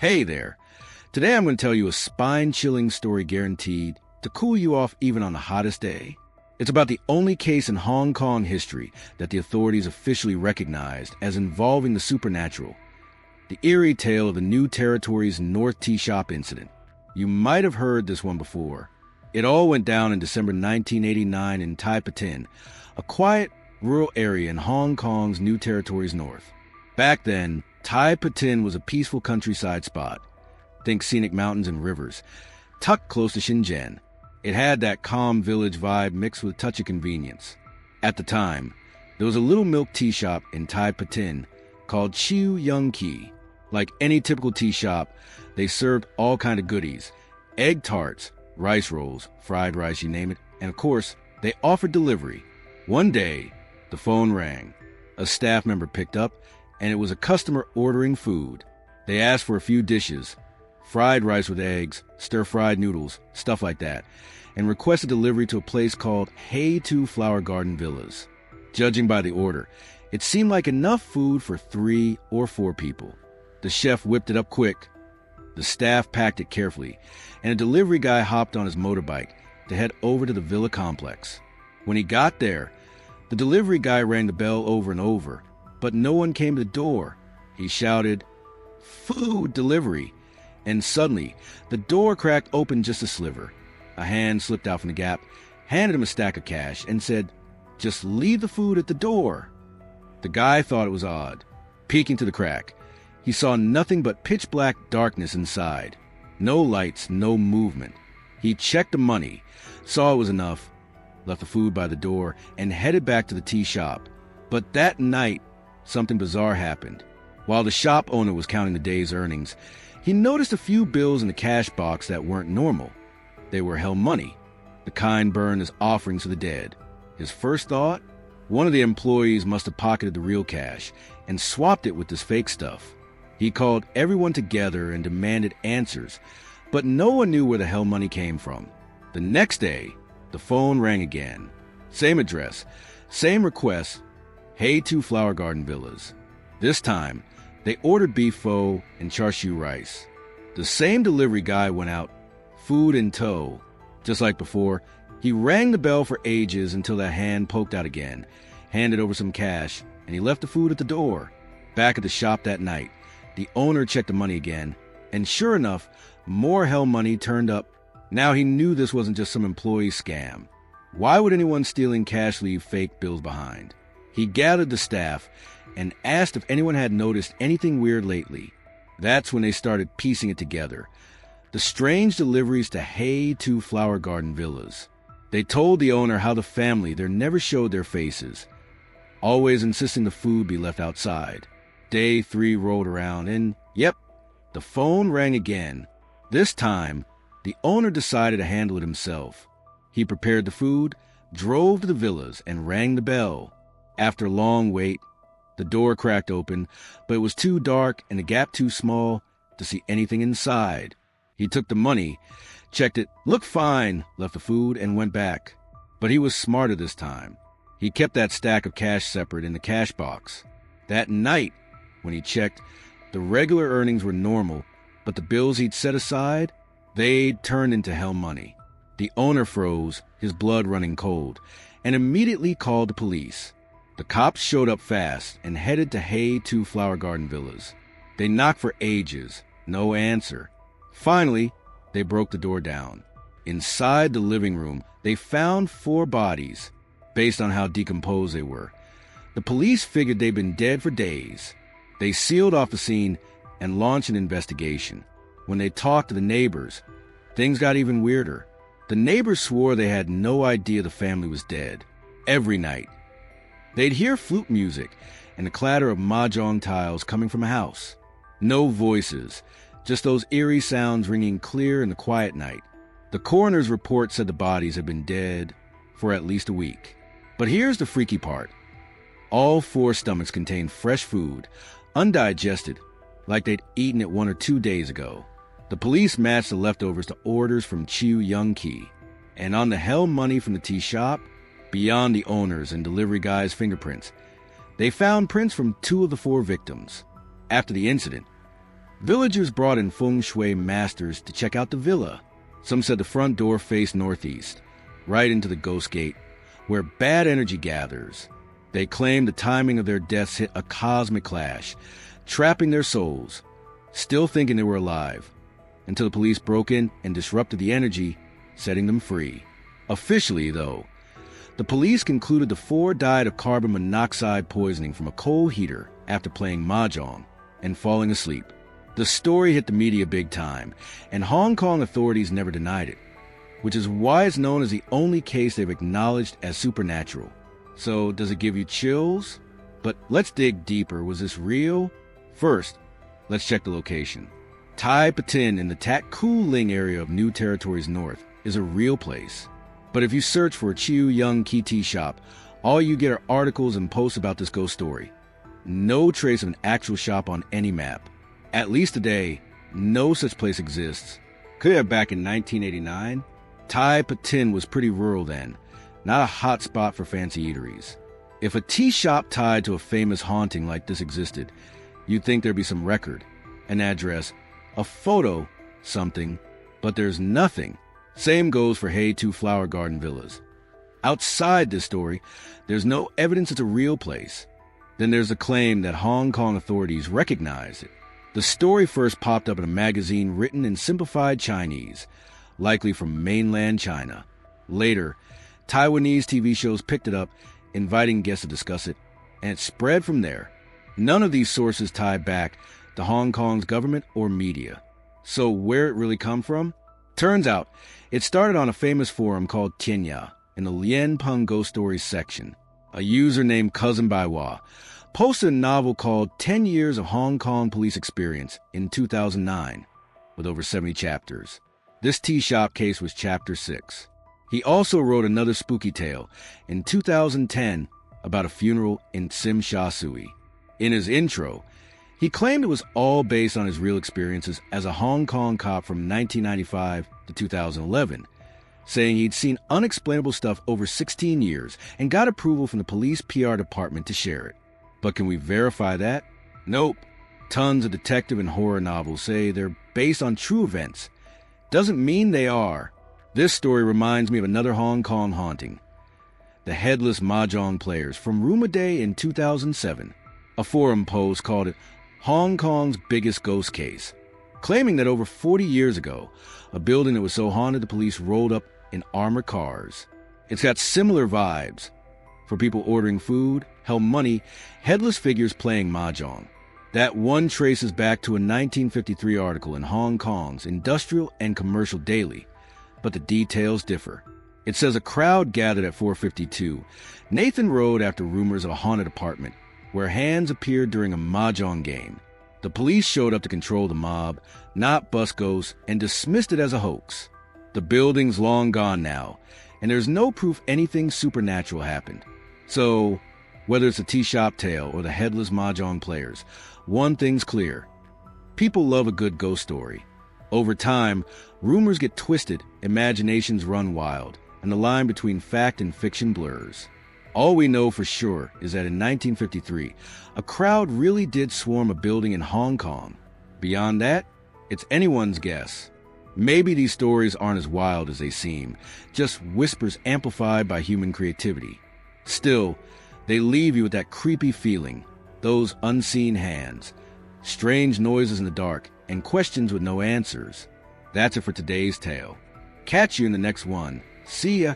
Hey there. Today I'm going to tell you a spine-chilling story guaranteed to cool you off even on the hottest day. It's about the only case in Hong Kong history that the authorities officially recognized as involving the supernatural. The eerie tale of the New Territories North Tea Shop incident. You might have heard this one before. It all went down in December 1989 in Tai Patin, a quiet, rural area in Hong Kong's New Territories North. Back then, Tai Patin was a peaceful countryside spot. Think scenic mountains and rivers, tucked close to Shenzhen. It had that calm village vibe mixed with a touch of convenience. At the time, there was a little milk tea shop in Tai Patin called Chiu Yung Ki. Like any typical tea shop, they served all kind of goodies: egg tarts, rice rolls, fried rice, you name it, and of course, they offered delivery. One day, the phone rang. A staff member picked up, and it was a customer ordering food. They asked for a few dishes: fried rice with eggs, stir-fried noodles, stuff like that, and requested delivery to a place called Hey Tu Flower Garden Villas. Judging by the order, it seemed like enough food for 3 or 4 people. The chef whipped it up quick. The staff packed it carefully, and a delivery guy hopped on his motorbike to head over to the villa complex. When he got there, the delivery guy rang the bell over and over, but no one came to the door. He shouted, "Food delivery," and suddenly, the door cracked open just a sliver. A hand slipped out from the gap, handed him a stack of cash, and said, "Just leave the food at the door." The guy thought it was odd. Peeking through the crack, he saw nothing but pitch-black darkness inside. No lights, no movement. He checked the money, saw it was enough, left the food by the door, and headed back to the tea shop. But that night, something bizarre happened. While the shop owner was counting the day's earnings, he noticed a few bills in the cash box that weren't normal. They were hell money, the kind burned as offerings to the dead. His first thought? One of the employees must have pocketed the real cash and swapped it with this fake stuff. He called everyone together and demanded answers, but no one knew where the hell money came from. The next day, the phone rang again. Same address, same request: Hey Tu Flower Garden Villas. This time, they ordered beef pho and char siu rice. The same delivery guy went out, food in tow. Just like before, he rang the bell for ages until that hand poked out again, handed over some cash, and he left the food at the door. Back at the shop that night, the owner checked the money again, and sure enough, more hell money turned up. Now he knew this wasn't just some employee scam. Why would anyone stealing cash leave fake bills behind? He gathered the staff and asked if anyone had noticed anything weird lately. That's when they started piecing it together. The strange deliveries to Hey Tu Flower Garden Villas. They told the owner how the family there never showed their faces, always insisting the food be left outside. Day 3 rolled around and, yep, the phone rang again. This time, the owner decided to handle it himself. He prepared the food, drove to the villas, and rang the bell. After a long wait, the door cracked open, but it was too dark and the gap too small to see anything inside. He took the money, checked it, looked fine, left the food, and went back. But he was smarter this time. He kept that stack of cash separate in the cash box. That night, when he checked, the regular earnings were normal, but the bills he'd set aside, they'd turned into hell money. The owner froze, his blood running cold, and immediately called the police. The cops showed up fast and headed to Hey Tu Flower Garden Villas. They knocked for ages, no answer. Finally, they broke the door down. Inside the living room, they found 4 bodies, based on how decomposed they were. The police figured they'd been dead for days. They sealed off the scene and launched an investigation. When they talked to the neighbors, things got even weirder. The neighbors swore they had no idea the family was dead. Every night, they'd hear flute music and the clatter of mahjong tiles coming from a house. No voices, just those eerie sounds ringing clear in the quiet night. The coroner's report said the bodies had been dead for at least a week. But here's the freaky part. All 4 stomachs contained fresh food, undigested, like they'd eaten it 1 or 2 days ago. The police matched the leftovers to orders from Chiu Yung Ki, and on the hell money from the tea shop, beyond the owner's and delivery guy's fingerprints, they found prints from 2 of the 4 victims. After the incident, Villagers brought in feng shui masters to check out the villa. Some said the front door faced northeast, right into the ghost gate, where bad energy gathers. They claimed the timing of their deaths hit a cosmic clash, trapping their souls, still thinking they were alive, until the police broke in and disrupted the energy, setting them free. Officially, though, the police concluded the four died of carbon monoxide poisoning from a coal heater after playing mahjong and falling asleep. The story hit the media big time, and Hong Kong authorities never denied it, which is why it's known as the only case they've acknowledged as supernatural. So, does it give you chills? But let's dig deeper. Was this real? First, let's check the location. Tai Patin in the Tak Koo Ling area of New Territories North is a real place. But if you search for a Chiu Young Ki Tea shop, all you get are articles and posts about this ghost story. No trace of an actual shop on any map. At least today, no such place exists. Clear back in 1989, Tai Patin was pretty rural then, not a hot spot for fancy eateries. If a tea shop tied to a famous haunting like this existed, you'd think there'd be some record, an address, a photo, something, but there's nothing. Same goes for Hey Two Flower Garden Villas. Outside this story, there's no evidence it's a real place. Then there's a claim that Hong Kong authorities recognize it. The story first popped up in a magazine written in simplified Chinese, likely from mainland China. Later, Taiwanese TV shows picked it up, inviting guests to discuss it, and it spread from there. None of these sources tie back to Hong Kong's government or media. So where it really come from? Turns out, it started on a famous forum called Tianya in the Lien Peng Ghost Stories section. A user named Cousin Baiwa posted a novel called 10 Years of Hong Kong Police Experience in 2009, with over 70 chapters. This tea shop case was chapter 6. He also wrote another spooky tale in 2010 about a funeral in Tsim Sha Tsui. In his intro, he claimed it was all based on his real experiences as a Hong Kong cop from 1995 to 2011, saying he'd seen unexplainable stuff over 16 years and got approval from the police PR department to share it. But can we verify that? Nope. Tons of detective and horror novels say they're based on true events. Doesn't mean they are. This story reminds me of another Hong Kong haunting. The Headless Mahjong Players from Room a Day in 2007. A forum post called it Hong Kong's Biggest Ghost Case, claiming that over 40 years ago, a building that was so haunted the police rolled up in armored cars. It's got similar vibes. For people ordering food, held money, headless figures playing mahjong. That one traces back to a 1953 article in Hong Kong's Industrial and Commercial Daily, but the details differ. It says a crowd gathered at 452 Nathan Road after rumors of a haunted apartment, where hands appeared during a mahjong game. The police showed up to control the mob, not bust ghosts, and dismissed it as a hoax. The building's long gone now, and there's no proof anything supernatural happened. So, whether it's a tea shop tale or the Headless Mahjong Players, one thing's clear. People love a good ghost story. Over time, rumors get twisted, imaginations run wild, and the line between fact and fiction blurs. All we know for sure is that in 1953, a crowd really did swarm a building in Hong Kong. Beyond that, it's anyone's guess. Maybe these stories aren't as wild as they seem, just whispers amplified by human creativity. Still, they leave you with that creepy feeling, those unseen hands, strange noises in the dark, and questions with no answers. That's it for today's tale. Catch you in the next one. See ya!